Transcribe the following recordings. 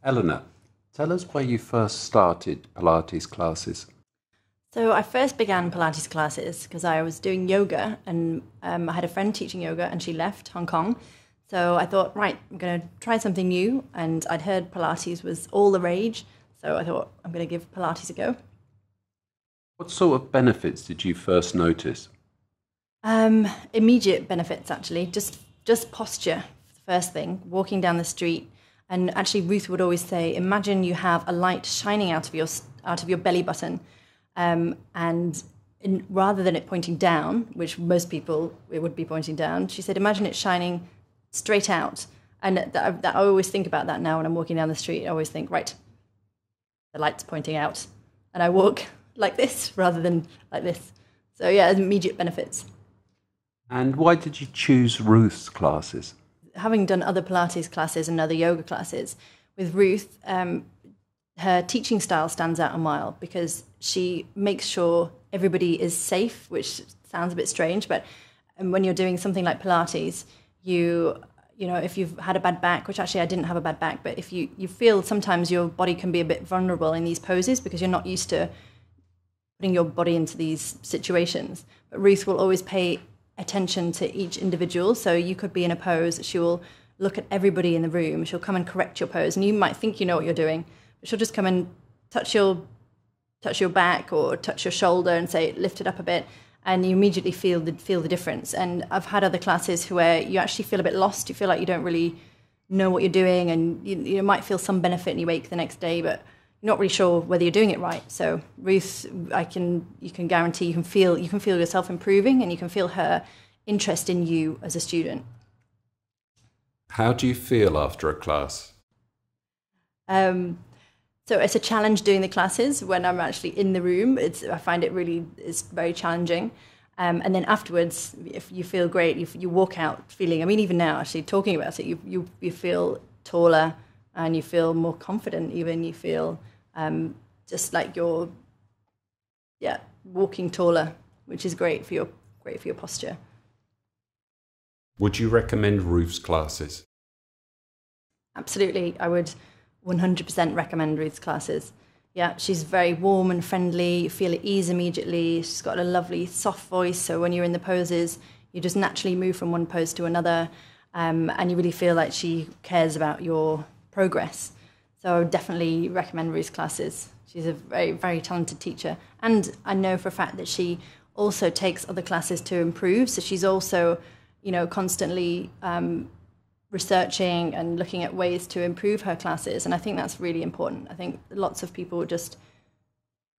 Eleanor, tell us where you first started Pilates classes. So I first began Pilates classes because I was doing yoga and I had a friend teaching yoga and she left Hong Kong. So I thought, right, I'm going to try something new. And I'd heard Pilates was all the rage. So I thought, I'm going to give Pilates a go. What sort of benefits did you first notice? Immediate benefits, actually. Just posture, the first thing, walking down the street. And actually, Ruth would always say, imagine you have a light shining out of your belly button. Rather than it pointing down, which most people, it would be pointing down, she said, imagine it shining straight out. And I always think about that now when I'm walking down the street. I always think, right, the light's pointing out. And I walk like this rather than like this. So yeah, immediate benefits. And why did you choose Ruth's classes? Having done other Pilates classes and other yoga classes, with Ruth, her teaching style stands out a mile because she makes sure everybody is safe, which sounds a bit strange, but when you're doing something like Pilates, you know, if you've had a bad back, which actually I didn't have a bad back, but if you feel sometimes your body can be a bit vulnerable in these poses because you're not used to putting your body into these situations. But Ruth will always pay attention to each individual. So you could be in a pose, she will look at everybody in the room, she'll come and correct your pose, and you might think you know what you're doing, but she'll just come and touch your back or touch your shoulder and say, lift it up a bit, and you immediately feel the difference. And I've had other classes where you actually feel a bit lost, you feel like you don't really know what you're doing, and you might feel some benefit and you wake the next day, but you're not really sure whether you're doing it right. So Ruth, you can guarantee you can feel yourself improving, and you can feel her interest in you as a student. How do you feel after a class? So it's a challenge doing the classes. When I'm actually in the room, I find it's very challenging. And then afterwards, if you feel great, you walk out feeling, I mean, even now, actually talking about it, you feel taller and you feel more confident even. You feel just like you're, walking taller, which is great for your posture. Would you recommend Ruth's classes? Absolutely, I would 100% recommend Ruth's classes. Yeah, she's very warm and friendly. You feel at ease immediately. She's got a lovely soft voice, so when you're in the poses, you just naturally move from one pose to another, and you really feel like she cares about your progress. So I would definitely recommend Ruth's classes. She's a very, very talented teacher. And I know for a fact that she also takes other classes to improve. So she's also, constantly researching and looking at ways to improve her classes. And I think that's really important. I think lots of people just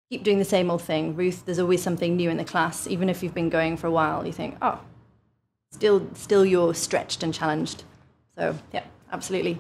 keep doing the same old thing. Ruth, there's always something new in the class. Even if you've been going for a while, you think, oh, still you're stretched and challenged. So yeah, absolutely.